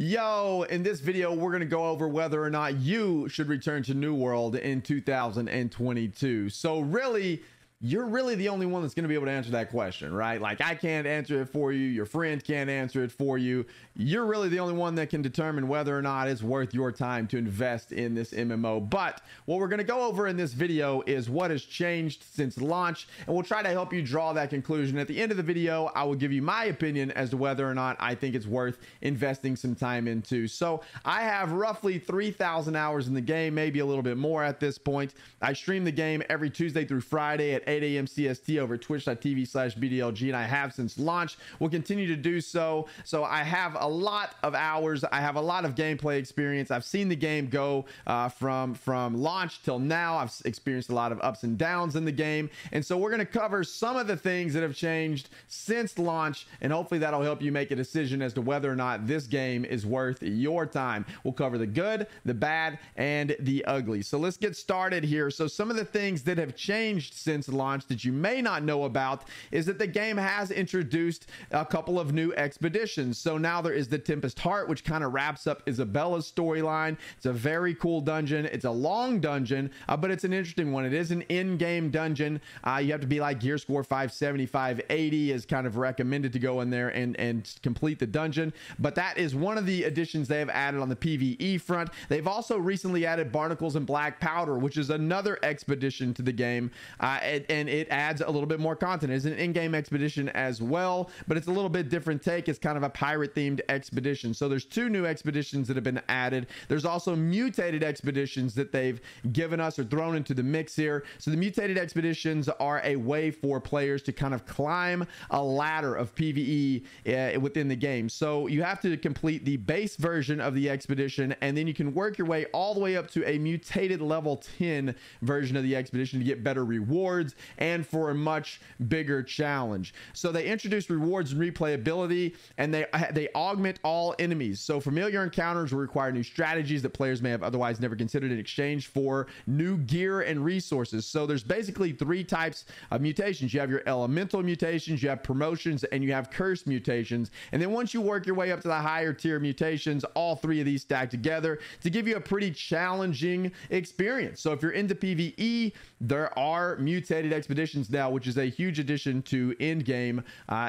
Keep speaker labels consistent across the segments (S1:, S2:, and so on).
S1: Yo, in this video, we're going to go over whether or not you should return to New World in 2022. So really, you're really the only one that's going to be able to answer that question, right? Like, I can't answer it for you. Your friend can't answer it for you. You're really the only one that can determine whether or not it's worth your time to invest in this MMO. But what we're going to go over in this video is what has changed since launch, and we'll try to help you draw that conclusion. At the end of the video, I will give you my opinion as to whether or not I think it's worth investing some time into. So I have roughly 3,000 hours in the game, maybe a little bit more at this point. I stream the game every Tuesday through Friday at 8 a.m. CST over twitch.tv/BDLG, and I have since launch. We'll continue to do so. So I have a lot of hours. I have a lot of gameplay experience. I've seen the game go from launch till now. I've experienced a lot of ups and downs in the game. And so we're going to cover some of the things that have changed since launch, and hopefully that'll help you make a decision as to whether or not this game is worth your time. We'll cover the good, the bad, and the ugly. So let's get started here. So some of the things that have changed since launch that you may not know about is that the game has introduced a couple of new expeditions. So now there is the Tempest Heart, which kind of wraps up Isabella's storyline. It's a very cool dungeon. It's a long dungeon, but it's an interesting one. It is an in-game dungeon. You have to be like gear score 570, 580 is kind of recommended to go in there and complete the dungeon. But that is one of the additions they have added on the PvE front. They've also recently added Barnacles and Black Powder, which is another expedition to the game. And it adds a little bit more content. It's an in-game expedition as well, but it's a little bit different take. It's kind of a pirate themed expedition. So there's two new expeditions that have been added. There's also mutated expeditions that they've given us or thrown into the mix here. So the mutated expeditions are a way for players to kind of climb a ladder of PvE within the game. So you have to complete the base version of the expedition, and then you can work your way all the way up to a mutated level 10 version of the expedition to get better rewards and for a much bigger challenge. So they introduce rewards and replayability, and they augment all enemies. So familiar encounters will require new strategies that players may have otherwise never considered in exchange for new gear and resources. So there's basically three types of mutations. You have your elemental mutations, you have promotions, and you have curse mutations. And then once you work your way up to the higher tier mutations, all three of these stack together to give you a pretty challenging experience. So if you're into PvE, there are mutated expeditions now, which is a huge addition to end game,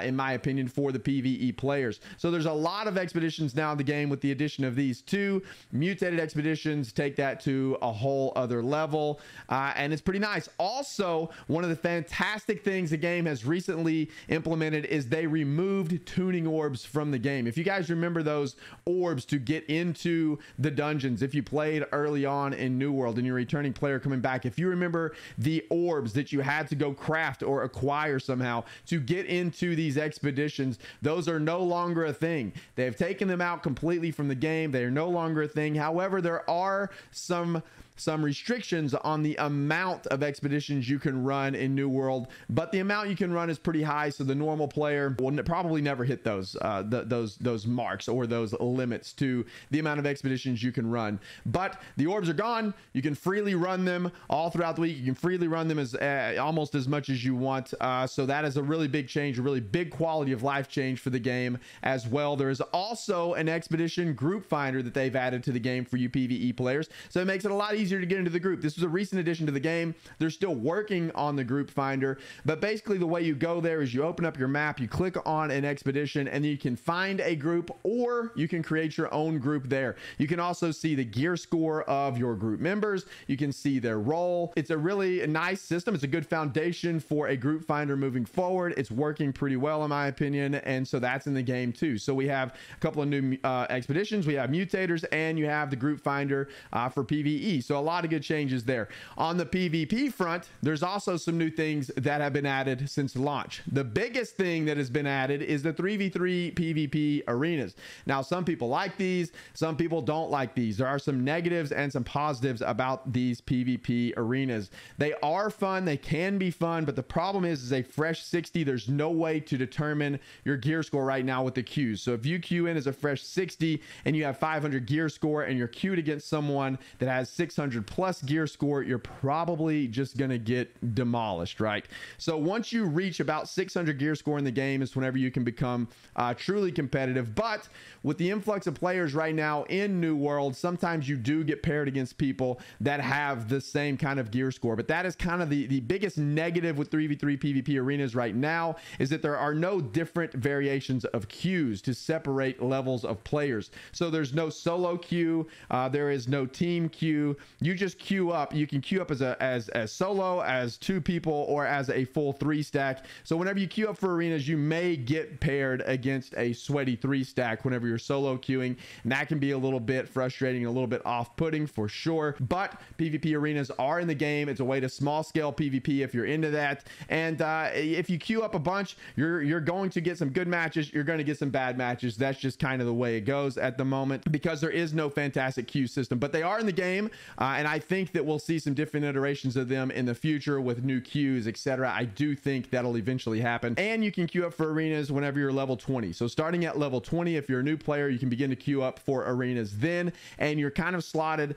S1: in my opinion, for the PvE players. So there's a lot of expeditions now in the game with the addition of these two mutated expeditions. Take that to a whole other level, and it's pretty nice. Also, one of the fantastic things the game has recently implemented is they removed tuning orbs from the game. If you guys remember those orbs to get into the dungeons, if you played early on in New World and you're a returning player coming back, if you remember the orbs that you had to go craft or acquire somehow to get into these expeditions, those are no longer a thing. They've taken them out completely from the game. They are no longer a thing. However, there are some restrictions on the amount of expeditions you can run in New World, but the amount you can run is pretty high, so the normal player will probably never hit those marks or those limits to the amount of expeditions you can run. But the orbs are gone. You can freely run them all throughout the week. You can freely run them as almost as much as you want. So that is a really big change, a really big quality of life change for the game as well. There is also an expedition group finder that they've added to the game for you PvE players, so it makes it a lot easier to get into the group. This was a recent addition to the game. They're still working on the group finder, but basically the way you go there is you open up your map, you click on an expedition, and then you can find a group, or you can create your own group there. You can also see the gear score of your group members. You can see their role. It's a really nice system. It's a good foundation for a group finder moving forward. It's working pretty well in my opinion, and so that's in the game too. So we have a couple of new expeditions. We have mutators, and you have the group finder for PvE. So a lot of good changes there. On the PvP front, there's also some new things that have been added since launch. The biggest thing that has been added is the 3v3 PvP arenas. Now, some people like these, some people don't like these. There are some negatives and some positives about these PvP arenas. They are fun, they can be fun, but the problem is a fresh 60. There's no way to determine your gear score right now with the queues. So if you queue in as a fresh 60 and you have 500 gear score and you're queued against someone that has 600 600 plus gear score, you're probably just going to get demolished, right? So once you reach about 600 gear score in the game is whenever you can become truly competitive. But with the influx of players right now in New World, sometimes you do get paired against people that have the same kind of gear score. But that is kind of the biggest negative with 3v3 PvP arenas right now, is that there are no different variations of queues to separate levels of players. So there's no solo queue, there is no team queue. You just queue up. You can queue up as solo, as 2 people, or as a full 3 stack. So whenever you queue up for arenas, you may get paired against a sweaty 3 stack whenever you're solo queuing, and that can be a little bit frustrating and a little bit off-putting for sure. But PvP arenas are in the game. It's a way to small scale PvP if you're into that. And if you queue up a bunch, you're going to get some good matches, you're going to get some bad matches. That's just kind of the way it goes at the moment, because there is no fantastic queue system. But they are in the game, and I think that we'll see some different iterations of them in the future with new queues, etc. I do think that'll eventually happen. And you can queue up for arenas whenever you're level 20. So starting at level 20, if you're a new player, you can begin to queue up for arenas then, and you're kind of slotted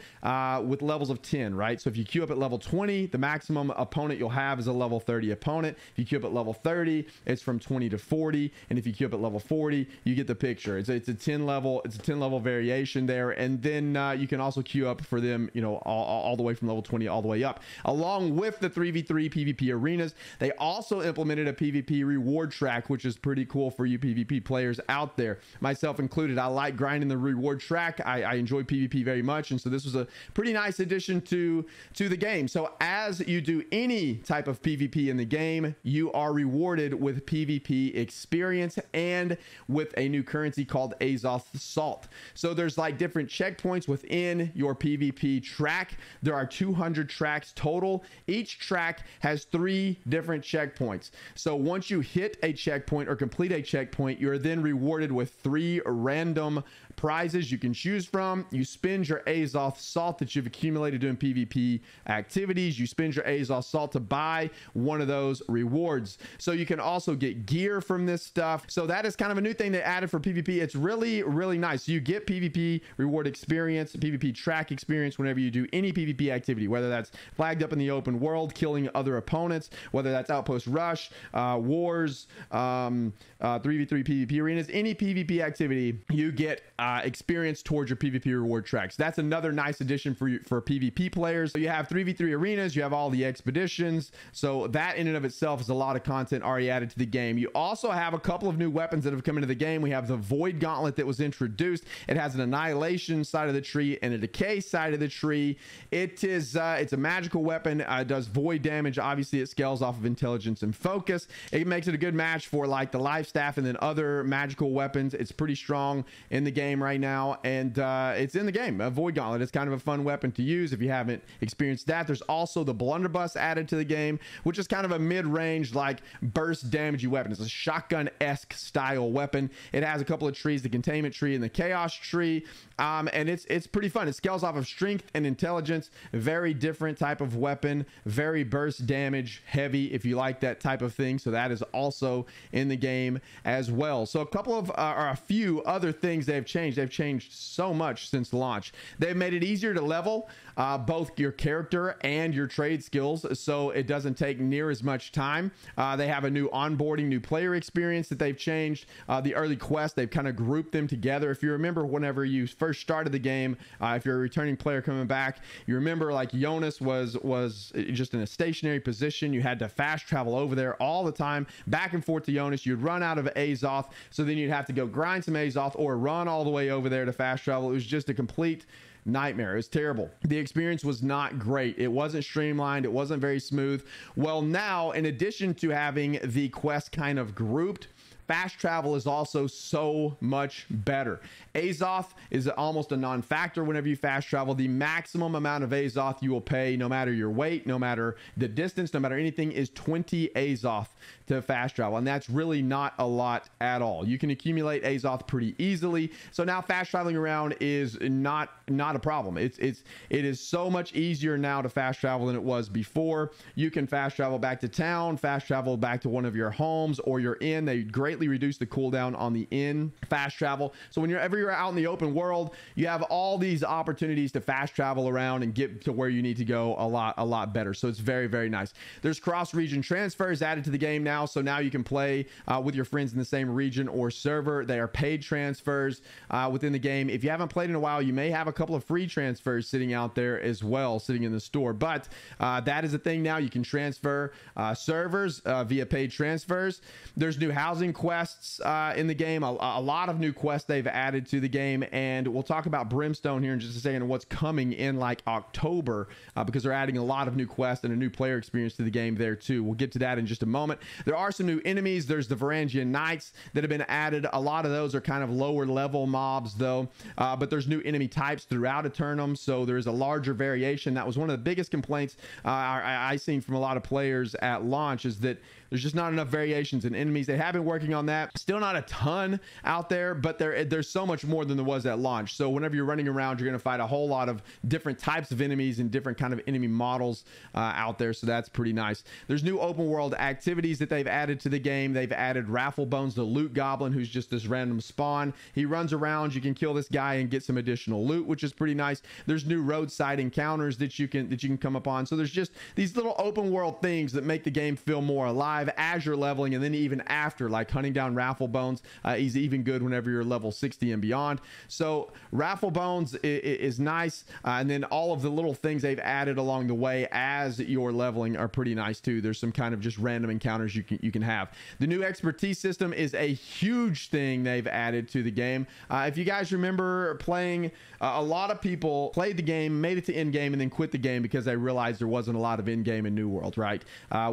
S1: with levels of 10, right? So if you queue up at level 20, the maximum opponent you'll have is a level 30 opponent. If you queue up at level 30, it's from 20 to 40, and if you queue up at level 40, you get the picture. It's a 10 level variation there. And then you can also queue up for them, you know, all the way from level 20 all the way up. Along with the 3v3 PvP arenas, they also implemented a PvP reward track, which is pretty cool for you PvP players out there, myself included. I like grinding the reward track. I enjoy PvP very much, and so this was a pretty nice addition to the game. So as you do any type of PvP in the game, you are rewarded with PvP experience and with a new currency called Azoth Salt. So there's like different checkpoints within your PvP track. There are 200 tracks total. Each track has 3 different checkpoints. So once you hit a checkpoint or complete a checkpoint, you're then rewarded with 3 random prizes you can choose from. You spend your Azoth Salt that you've accumulated doing PvP activities. You spend your Azoth Salt to buy one of those rewards. So you can also get gear from this stuff. So that is kind of a new thing they added for PvP. It's really, really nice. You get PvP reward experience, PvP track experience whenever you do any PvP activity, whether that's flagged up in the open world, killing other opponents, whether that's Outpost Rush, Wars, 3v3 PvP arenas, any PvP activity, you get experience towards your PvP reward tracks. That's another nice addition for PvP players. So you have 3v3 arenas, you have all the expeditions. So that in and of itself is a lot of content already added to the game. You also have a couple of new weapons that have come into the game. We have the Void Gauntlet that was introduced. It has an annihilation side of the tree and a decay side of the tree. It's a magical weapon. It does void damage. Obviously it scales off of intelligence and focus. It makes it a good match for like the life staff and then other magical weapons. It's pretty strong in the game right now, and it's in the game. A Void Gauntlet is kind of a fun weapon to use if you haven't experienced that. There's also the Blunderbuss added to the game, which is kind of a mid-range like burst damagey weapon. It's a shotgun-esque style weapon. It has a couple of trees, the containment tree and the chaos tree, and it's pretty fun. It scales off of strength and intelligence. Very different type of weapon, very burst damage heavy if you like that type of thing. So that is also in the game as well. So a couple of or a few other things they've changed. They've changed so much since launch. They've made it easier to level both your character and your trade skills, so it doesn't take near as much time. They have a new onboarding, new player experience that they've changed. The early quests, they've kind of grouped them together. If you remember, whenever you first started the game, if you're a returning player coming back, you remember like Jonas was just in a stationary position. You had to fast travel over there all the time, back and forth to Jonas. You'd run out of Azoth, so then you'd have to go grind some Azoth or run all the way over there to fast travel. It was just a complete nightmare. It was terrible. The experience was not great. It wasn't streamlined. It wasn't very smooth. Well, now, in addition to having the quest kind of grouped, fast travel is also so much better. Azoth is almost a non-factor whenever you fast travel. The maximum amount of Azoth you will pay, no matter your weight, no matter the distance, no matter anything, is 20 Azoth to fast travel, and that's really not a lot at all. You can accumulate Azoth pretty easily, so now fast traveling around is not a problem. It is so much easier now to fast travel than it was before. You can fast travel back to town, fast travel back to one of your homes or your inn. They greatly greatly reduced the cooldown on the fast travel. So whenever you're out in the open world, you have all these opportunities to fast travel around and get to where you need to go a lot better. So it's very, very nice. There's cross-region transfers added to the game now. So now you can play with your friends in the same region or server. They are paid transfers within the game. If you haven't played in a while, you may have a couple of free transfers sitting out there as well, sitting in the store. But that is a thing now. You can transfer servers via paid transfers. There's new housing quests in the game. A lot of new quests they've added to the game, and we'll talk about Brimstone here in just a second and what's coming in like October, because they're adding a lot of new quests and a new player experience to the game there too. We'll get to that in just a moment. There are some new enemies. There's the Varangian Knights that have been added. A lot of those are kind of lower level mobs though, but there's new enemy types throughout Eternum, so there's a larger variation. That was one of the biggest complaints I seen from a lot of players at launch, is that there's just not enough variations in enemies. They have been working on that. Still not a ton out there, but there's so much more than there was at launch. So whenever you're running around, you're going to fight a whole lot of different types of enemies and different kind of enemy models out there. So that's pretty nice. There's new open world activities that they've added to the game. They've added Raffle Bones, the loot goblin, who's just this random spawn. He runs around. You can kill this guy and get some additional loot, which is pretty nice. There's new roadside encounters that you can come upon. So there's just these little open world things that make the game feel more alive as you're leveling, and then even after, like hunting down Raffle Bones is even good whenever you're level 60 and beyond. So Raffle Bones is nice, and then all of the little things they've added along the way as you're leveling are pretty nice too. There's some kind of just random encounters you can have. The new expertise system is a huge thing they've added to the game. If you guys remember playing, a lot of people played the game, made it to end game, and then quit the game because they realized there wasn't a lot of end game in New World, right?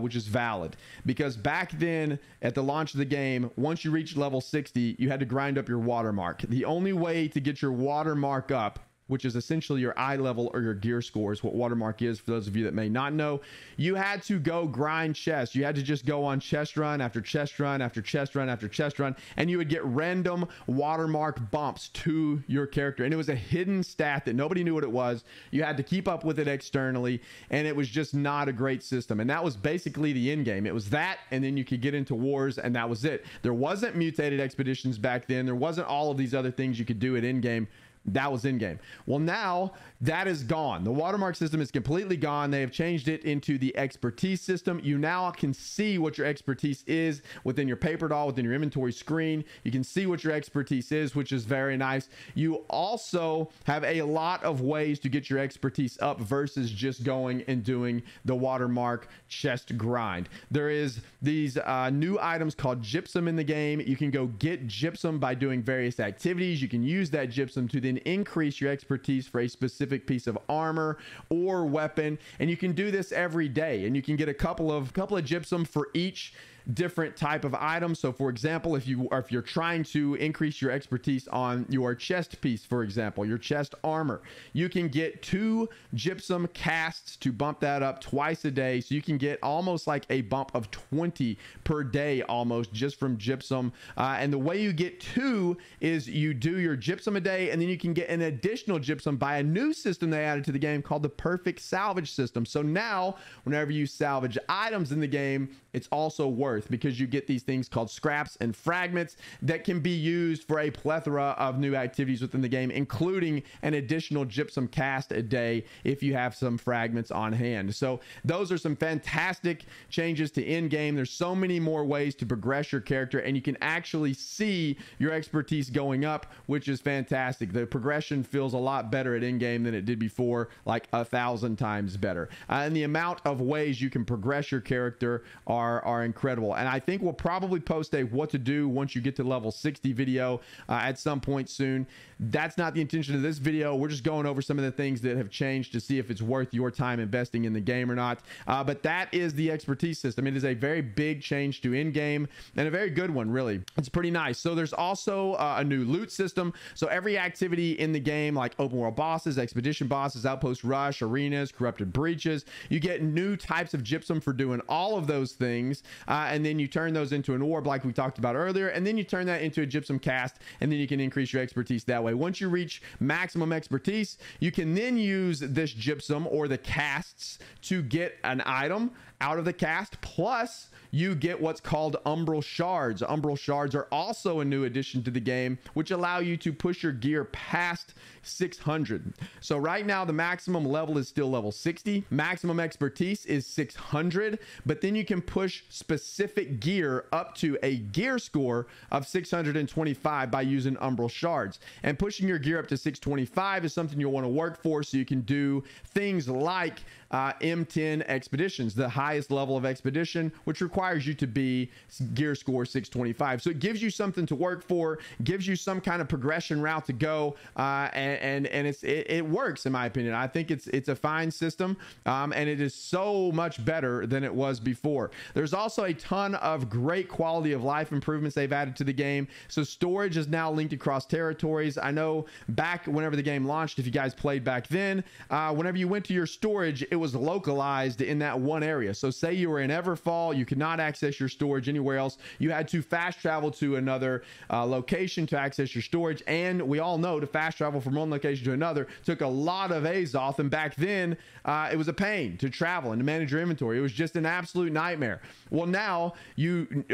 S1: Which is valid, because back then at the launch of the game, once you reached level 60, you had to grind up your watermark. The only way to get your watermark up, which is essentially your eye level or your gear scores, what watermark is for those of you that may not know, you had to go grind chests. You had to just go on chest run after chest run after chest run after chest run, and you would get random watermark bumps to your character. And it was a hidden stat that nobody knew what it was. You had to keep up with it externally, and it was just not a great system. And that was basically the end game. It was that, and then you could get into wars, and that was it. There wasn't Mutated Expeditions back then. There wasn't all of these other things you could do at end game. That was in game. Well, now that is gone. The watermark system is completely gone. They have changed it into the expertise system. You now can see what your expertise is within your paper doll, within your inventory screen. You can see what your expertise is, which is very nice. You also have a lot of ways to get your expertise up versus just going and doing the watermark chest grind. There is these new items called Gypsum in the game. You can go get Gypsum by doing various activities. You can use that Gypsum to then increase your expertise for a specific piece of armor or weapon, and you can do this every day, and you can get a couple of Gypsum for each different type of item. So for example, if you're trying to increase your expertise on your chest piece, for example, your chest armor, you can get 2 Gypsum casts to bump that up twice a day. So you can get almost like a bump of 20 per day almost just from Gypsum. And the way you get 2 is you do your Gypsum a day, and then you can get an additional Gypsum by a new system they added to the game called the Perfect Salvage System. So now whenever you salvage items in the game, it's also worth, because you get these things called scraps and fragments that can be used for a plethora of new activities within the game, including an additional Gypsum cast a day if you have some fragments on hand. So those are some fantastic changes to end game. There's so many more ways to progress your character, and you can actually see your expertise going up, which is fantastic. The progression feels a lot better at end game than it did before, like 1,000 times better. And the amount of ways you can progress your character are incredible. And I think we'll probably post a what to do once you get to level 60 video at some point soon. That's not the intention of this video. We're just going over some of the things that have changed to see if it's worth your time investing in the game or not. But that is the expertise system. It is a very big change to in-game, and a very good one, really. It's pretty nice. So there's also a new loot system. So every activity in the game, like open world bosses, expedition bosses, outpost rush, arenas, corrupted breaches, you get new types of Gypsum for doing all of those things. And then you turn those into an orb like we talked about earlier, and then you turn that into a Gypsum cast, and then you can increase your expertise that way. Once you reach maximum expertise, you can then use this Gypsum or the casts to get an item, out of the cast, plus you get what's called Umbral Shards. Umbral Shards are also a new addition to the game, which allow you to push your gear past 600. So right now, the maximum level is still level 60. Maximum expertise is 600, but then you can push specific gear up to a gear score of 625 by using Umbral Shards. And pushing your gear up to 625 is something you'll want to work for, so you can do things like M10 Expeditions, the highest level of expedition, which requires you to be gear score 625. So it gives you something to work for, gives you some kind of progression route to go, and it works, in my opinion. I think it's a fine system, and it is so much better than it was before. There's also a ton of great quality of life improvements they've added to the game. So storage is now linked across territories. I know back whenever the game launched, if you guys played back then, whenever you went to your storage, it was localized in that one area. So say you were in Everfall, you could not access your storage anywhere else. You had to fast travel to another location to access your storage. And we all know to fast travel from one location to another took a lot of Azoth. And back then, it was a pain to travel and to manage your inventory. It was just an absolute nightmare. Well, now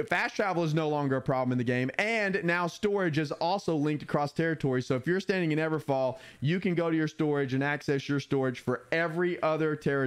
S1: fast travel is no longer a problem in the game. And now storage is also linked across territories. So if you're standing in Everfall, you can go to your storage and access your storage for every other territory,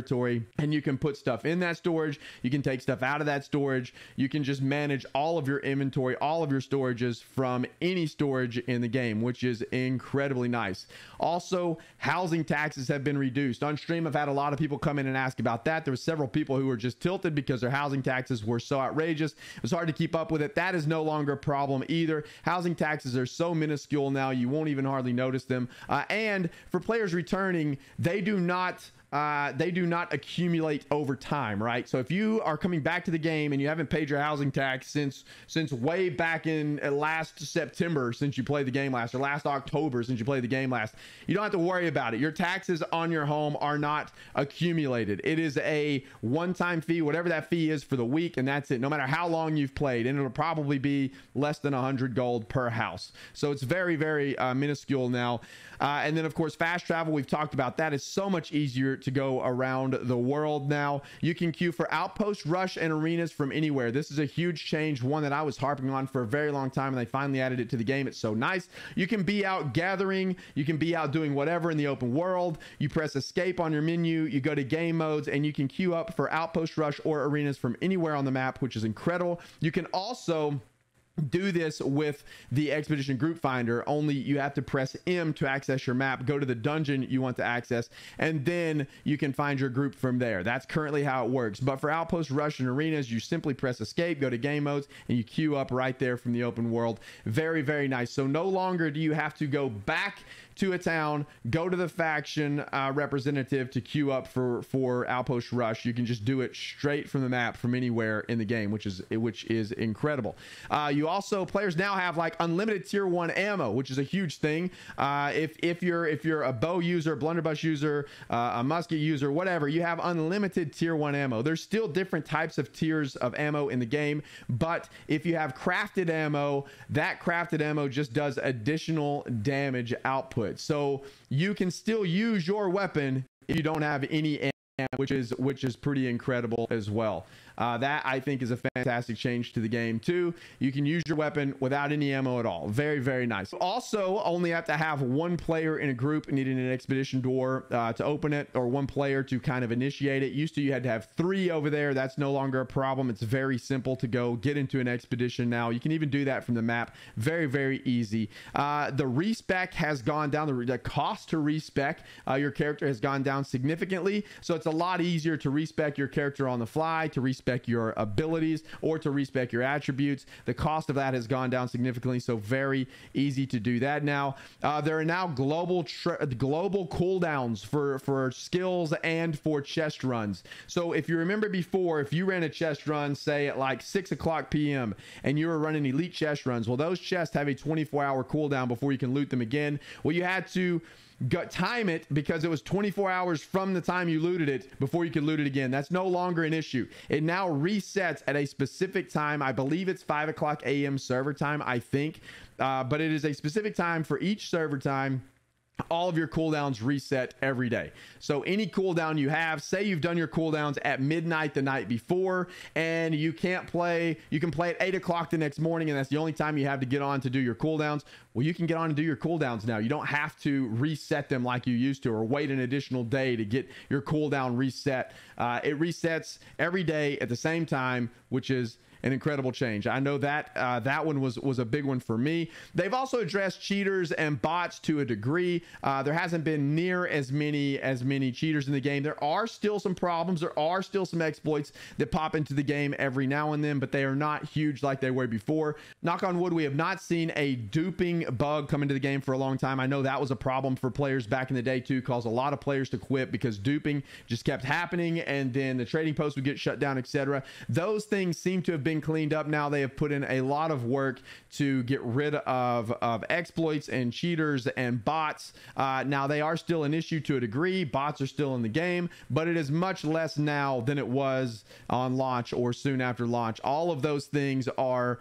S1: and you can put stuff in that storage. You can take stuff out of that storage. You can just manage all of your inventory, all of your storages from any storage in the game, which is incredibly nice. Also, housing taxes have been reduced. On stream, I've had a lot of people come in and ask about that. There were several people who were just tilted because their housing taxes were so outrageous. It was hard to keep up with it. That is no longer a problem either. Housing taxes are so minuscule now, you won't even hardly notice them. And for players returning, they do not accumulate over time, right? So if you are coming back to the game and you haven't paid your housing tax since way back in last September, since you played the game last, or last October since you played the game last, you don't have to worry about it. Your taxes on your home are not accumulated. It is a one-time fee, whatever that fee is for the week, and that's it, no matter how long you've played. And it'll probably be less than 100 gold per house. So it's very, very minuscule now. And then, of course, fast travel, we've talked about that. It's so much easier to go around the world now. You can queue for outpost, rush, and arenas from anywhere. This is a huge change, one that I was harping on for a very long time, and they finally added it to the game. It's so nice. You can be out gathering. You can be out doing whatever in the open world. You press escape on your menu. You go to game modes, and you can queue up for outpost, rush, or arenas from anywhere on the map, which is incredible. You can also do this with the expedition group finder, only you have to press M to access your map, go to the dungeon you want to access, and then you can find your group from there. That's currently how it works. But for outpost, rush, and arenas, you simply press escape, go to game modes, and you queue up right there from the open world. Very, very nice. So no longer do you have to go back to a town, go to the faction representative to queue up for outpost rush. You can just do it straight from the map from anywhere in the game, which is incredible. Players now have like unlimited tier 1 ammo, which is a huge thing. If you're a bow user, blunderbuss user, a musket user, whatever, you have unlimited tier 1 ammo. There's still different types of tiers of ammo in the game, but if you have crafted ammo, that crafted ammo just does additional damage output. So you can still use your weapon if you don't have any ammo, which is pretty incredible as well. That I think is a fantastic change to the game too. You can use your weapon without any ammo at all. Very, very nice. Also, only have to have one player in a group needing an expedition door to open it, or one player to kind of initiate it. Used to you had to have 3 over there. That's no longer a problem. It's very simple to go get into an expedition now. You can even do that from the map. Very, very easy. The respec has gone down. The cost to respec your character has gone down significantly. So it's a lot easier to respec your character on the fly, to respec your abilities, or to respec your attributes. The cost of that has gone down significantly, so very easy to do that now. There are now global cooldowns for skills and for chest runs. So if you remember before, if you ran a chest run, say at like 6 o'clock p.m. and you were running elite chest runs, well, those chests have a 24-hour cooldown before you can loot them again. Well, you had to time it because it was 24 hours from the time you looted it before you could loot it again. That's no longer an issue. It now resets at a specific time. I believe it's 5 o'clock a.m. server time, I think, but it is a specific time for each server time. all of your cooldowns reset every day. So any cooldown you have, say you've done your cooldowns at midnight the night before and you can't play, you can play at 8 o'clock the next morning and that's the only time you have to get on to do your cooldowns. Well, you can get on and do your cooldowns now. You don't have to reset them like you used to or wait an additional day to get your cooldown reset. It resets every day at the same time, which is an incredible change. I know that that one was a big one for me. They've also addressed cheaters and bots to a degree. There hasn't been near as many cheaters in the game. There are still some problems. There are still some exploits that pop into the game every now and then, but they are not huge like they were before. Knock on wood, we have not seen a duping bug come into the game for a long time. I know that was a problem for players back in the day too, caused a lot of players to quit because duping just kept happening and then the trading post would get shut down, etc. Those things seem to have been cleaned up now. They have put in a lot of work to get rid of exploits and cheaters and bots. Now they are still an issue to a degree. Bots are still in the game, but it is much less now than it was on launch or soon after launch. All of those things are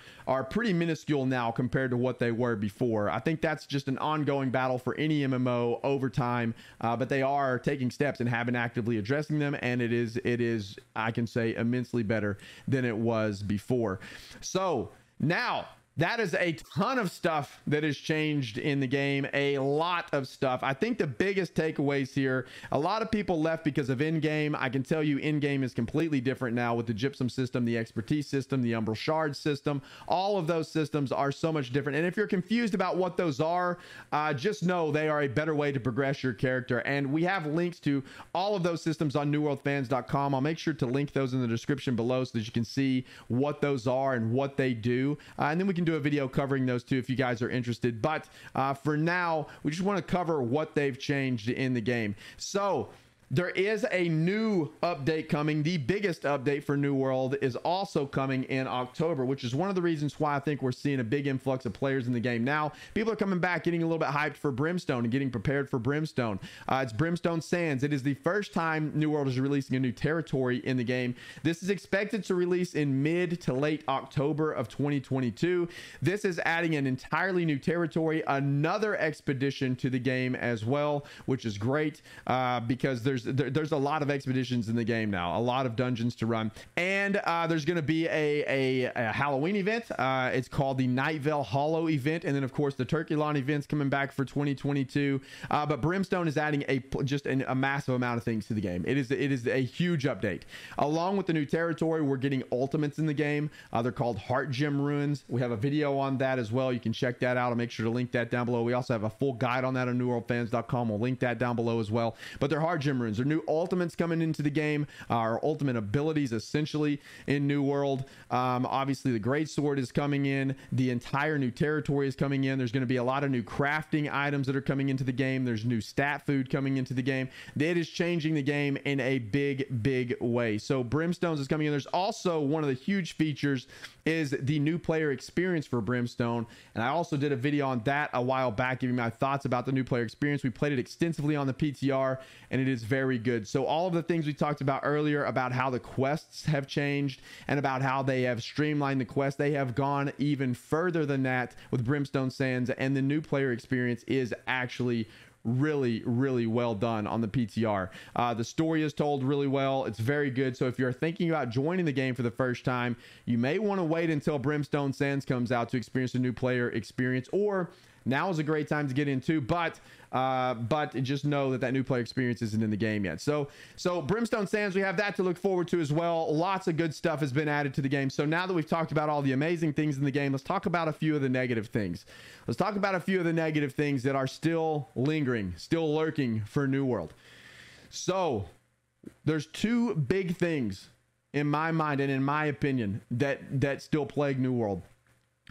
S1: pretty minuscule now compared to what they were before. I think that's just an ongoing battle for any MMO over time, but they are taking steps and have been actively addressing them, and it is I can say immensely better than it was before. So now that is a ton of stuff that has changed in the game, a lot of stuff. I think the biggest takeaways here, a lot of people left because of in-game. I can tell you in-game is completely different now with the Gypsum system, the expertise system, the Umbral Shards system. All of those systems are so much different. And if you're confused about what those are, just know they are a better way to progress your character. And we have links to all of those systems on newworldfans.com. I'll make sure to link those in the description below so that you can see what those are and what they do. And then we can do a video covering those too if you guys are interested, but for now we just want to cover what they've changed in the game. So there is a new update coming. The biggest update for New World is also coming in October, which is one of the reasons why I think we're seeing a big influx of players in the game now. People are coming back, getting a little bit hyped for Brimstone and getting prepared for Brimstone. It's Brimstone Sands. It is the first time New World is releasing a new territory in the game. This is expected to release in mid to late October of 2022. This is adding an entirely new territory, another expedition to the game as well, which is great because there's a lot of expeditions in the game now, a lot of dungeons to run, and there's going to be a Halloween event. It's called the Night Vale Hollow event, and then of course the Turkey Lawn event's coming back for 2022. But Brimstone is adding just a massive amount of things to the game. It is a huge update. Along with the new territory, we're getting ultimates in the game. They're called Heart Gem Ruins. We have a video on that as well. You can check that out. I'll make sure to link that down below. We also have a full guide on that on newworldfans.com. We'll link that down below as well. But they're Heart Gem Ruins. There are new ultimates coming into the game, our ultimate abilities essentially in New World. Obviously the Great Sword is coming in, the entire new territory is coming in. There's going to be a lot of new crafting items that are coming into the game. There's new stat food coming into the game. It is changing the game in a big way. So Brimstones is coming in. There's also one of the huge features is the new player experience for Brimstone, and I also did a video on that a while back giving my thoughts about the new player experience. We played it extensively on the PTR and it is very good. So all of the things we talked about earlier about how the quests have changed and about how they have streamlined the quest, they have gone even further than that with Brimstone Sands, and the new player experience is actually really well done on the PTR. The story is told really well. It's very good. So if you're thinking about joining the game for the first time, you may want to wait until Brimstone Sands comes out to experience a new player experience, or now is a great time to get into, but just know that new player experience isn't in the game yet. So Brimstone Sands, we have that to look forward to as well. Lots of good stuff has been added to the game. So now that we've talked about all the amazing things in the game, let's talk about a few of the negative things. Let's talk about a few of the negative things that are still lingering, still lurking for New World. So there's two big things in my mind and in my opinion that still plague New World.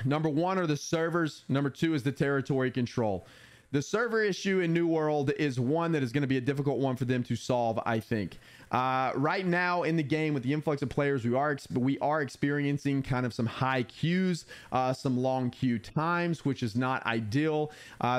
S1: Number one are the servers. Number two is the territory control. The server issue in New World is one that is going to be a difficult one for them to solve, I think. Right now in the game with the influx of players, we are experiencing kind of some high queues, some long queue times, which is not ideal.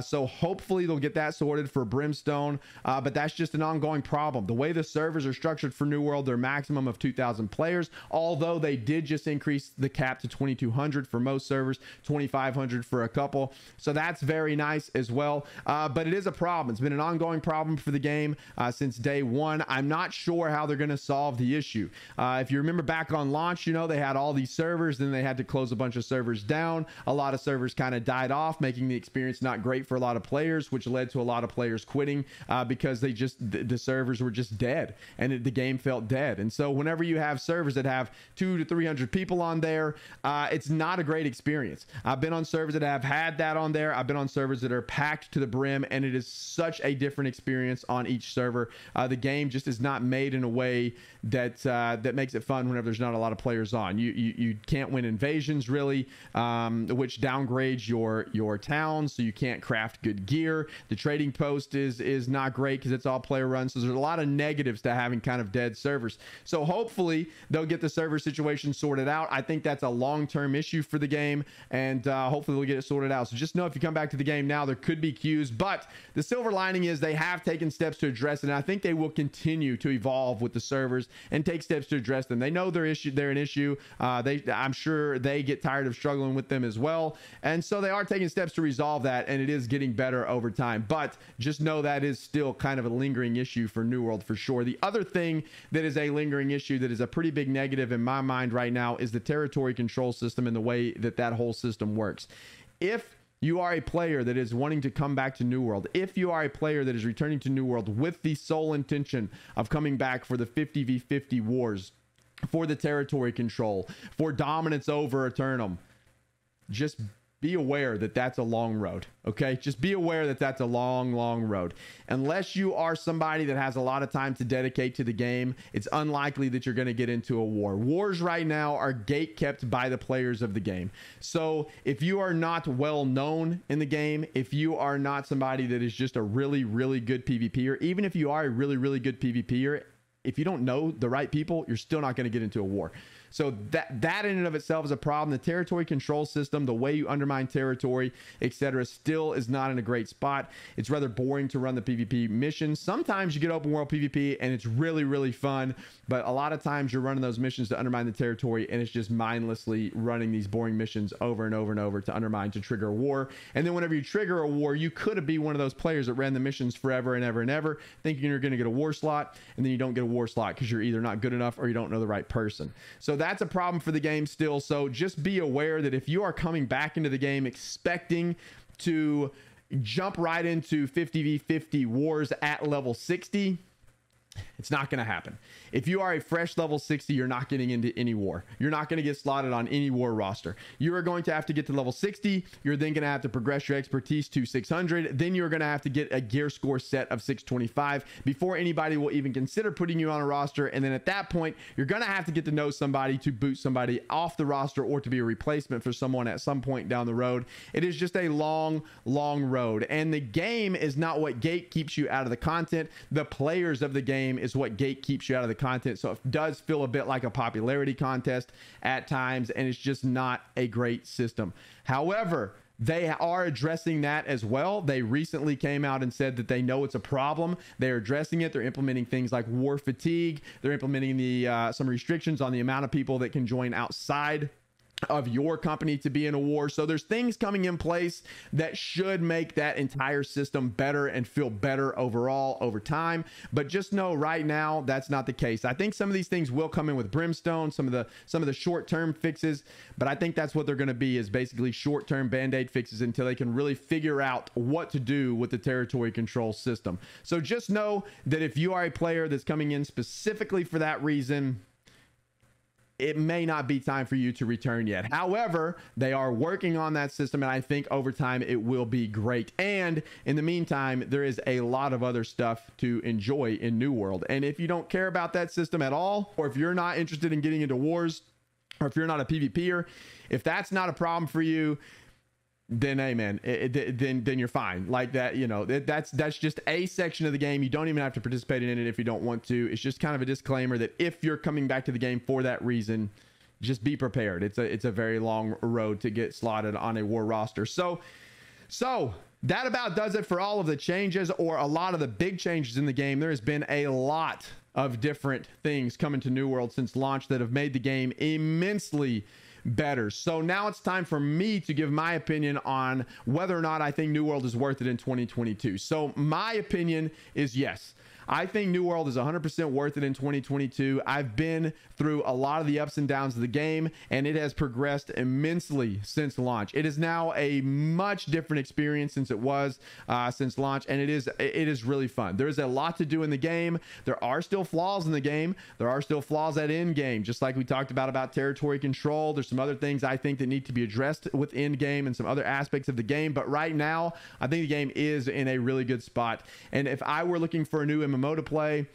S1: So hopefully they'll get that sorted for Brimstone, but that's just an ongoing problem. The way the servers are structured for New World, they're maximum of 2,000 players, although they did just increase the cap to 2,200 for most servers, 2,500 for a couple. So that's very nice as well. well. But it is a problem. It's been an ongoing problem for the game since day one. I'm not sure how they're going to solve the issue. If you remember back on launch, you know, they had all these servers, then they had to close a bunch of servers down. A lot of servers kind of died off, making the experience not great for a lot of players, which led to a lot of players quitting because the servers were just dead, and the game felt dead. And so whenever you have servers that have 200 to 300 people on there, it's not a great experience. I've been on servers that have had that on there. I've been on servers that are packed to the brim, and it is such a different experience on each server. The game just is not made in a way that that makes it fun whenever there's not a lot of players on. You can't win invasions really, which downgrades your towns, so you can't craft good gear. The trading post is not great because it's all player run. So there's a lot of negatives to having kind of dead servers. So hopefully they'll get the server situation sorted out. I think that's a long-term issue for the game, and hopefully they'll get it sorted out. So just know if you come back to the game now, there could be queues, but the silver lining is they have taken steps to address it, and I think they will continue to evolve with the servers and take steps to address them. They know they're an issue. I'm sure they get tired of struggling with them as well, and so they are taking steps to resolve that, and it is getting better over time. But just know that is still kind of a lingering issue for New World for sure. The other thing that is a lingering issue that is a pretty big negative in my mind right now is the territory control system and the way that whole system works. If you are a player that is wanting to come back to New World, if you are a player that is returning to New World with the sole intention of coming back for the 50v50 wars, for the territory control, for dominance over Eternum, just be aware that that's a long road. Okay, just be aware that that's a long road. Unless you are somebody that has a lot of time to dedicate to the game, it's unlikely that you're going to get into a war. Wars right now are gate kept by the players of the game. So if you are not well known in the game, if you are not somebody that is just a really good PvPer, even if you are a really good PvPer, if you don't know the right people, you're still not going to get into a war. So that in and of itself is a problem. The territory control system, the way you undermine territory, etc., still is not in a great spot. It's rather boring to run the PvP missions. Sometimes you get open world PvP and it's really fun, but a lot of times you're running those missions to undermine the territory, and it's just mindlessly running these boring missions over and over to undermine, to trigger a war. And then whenever you trigger a war, you could be one of those players that ran the missions forever and ever, thinking you're going to get a war slot, and then you don't get a war slot because you're either not good enough or you don't know the right person. So that's a problem for the game still. So just be aware that if you are coming back into the game expecting to jump right into 50v50 wars at level 60, it's not going to happen. If you are a fresh level 60, you're not getting into any war. You're not going to get slotted on any war roster. You are going to have to get to level 60. You're then going to have to progress your expertise to 600. Then you're going to have to get a gear score set of 625 before anybody will even consider putting you on a roster. And then at that point, you're going to have to get to know somebody to boot somebody off the roster or to be a replacement for someone at some point down the road. It is just a long road. And the game is not what gate keeps you out of the content. The players of the game is what gate keeps you out of the content. So it does feel a bit like a popularity contest at times, and it's just not a great system. However, they are addressing that as well. They recently came out and said that they know it's a problem. They're addressing it. They're implementing things like war fatigue. They're implementing some restrictions on the amount of people that can join outside of your company to be in a war. So there's things coming in place that should make that entire system better and feel better overall over time. But just know right now that's not the case. I think some of these things will come in with Brimstone, some of the short-term fixes, but I think that's what they're going to be, is basically short-term band-aid fixes until they can really figure out what to do with the territory control system. So just know that if you are a player that's coming in specifically for that reason, it may not be time for you to return yet. However, they are working on that system, and I think over time it will be great. And in the meantime, there is a lot of other stuff to enjoy in New World. And if you don't care about that system at all, or if you're not interested in getting into wars, or if you're not a PvPer, if that's not a problem for you, then hey man, then you're fine. Like that, you know, that's just a section of the game. You don't even have to participate in it if you don't want to. It's just kind of a disclaimer that if you're coming back to the game for that reason, just be prepared. It's a very long road to get slotted on a war roster. So that about does it for all of the changes, or a lot of the big changes in the game. There has been a lot of different things coming to New World since launch that have made the game immensely better. So now it's time for me to give my opinion on whether or not I think New World is worth it in 2022. So my opinion is yes. I think New World is 100% worth it in 2022. I've been through a lot of the ups and downs of the game, and it has progressed immensely since launch. It is now a much different experience since it was since launch, and it is really fun. There's a lot to do in the game. There are still flaws in the game. There are still flaws at end game, just like we talked about territory control. There's some other things I think that need to be addressed with end game and some other aspects of the game. But right now, I think the game is in a really good spot. And if I were looking for a new MMO to play,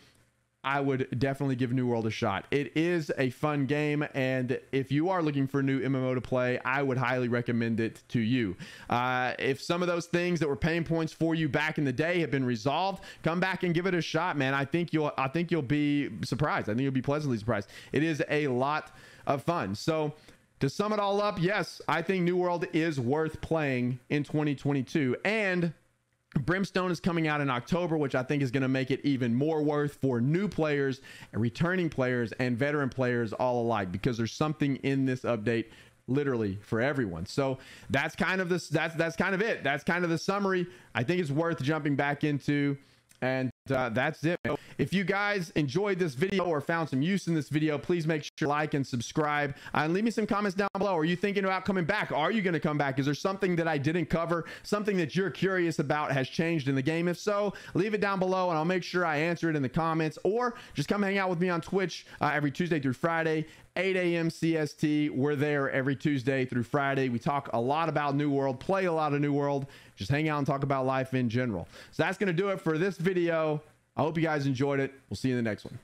S1: I would definitely give New World a shot. It is a fun game, and if you are looking for a new MMO to play, I would highly recommend it to you. If some of those things that were pain points for you back in the day have been resolved, come back and give it a shot, man. I think you'll be surprised. I think you'll be pleasantly surprised. It is a lot of fun. So to sum it all up, yes, I think New World is worth playing in 2022, and Brimstone is coming out in October, which I think is going to make it even more worth for new players and returning players and veteran players all alike, because there's something in this update literally for everyone. So that's kind of this, that's kind of it. That's kind of the summary. I think it's worth jumping back into, and that's it. If you guys enjoyed this video or found some use in this video, please make sure to like and subscribe, and leave me some comments down below. Are you thinking about coming back? Are you going to come back? Is there something that I didn't cover, something that you're curious about has changed in the game? If so, leave it down below and I'll make sure I answer it in the comments, or just come hang out with me on Twitch every Tuesday through Friday, 8 a.m. CST. We're there every Tuesday through Friday. We talk a lot about New World, play a lot of New World, just hang out and talk about life in general. So that's going to do it for this video. I hope you guys enjoyed it. We'll see you in the next one.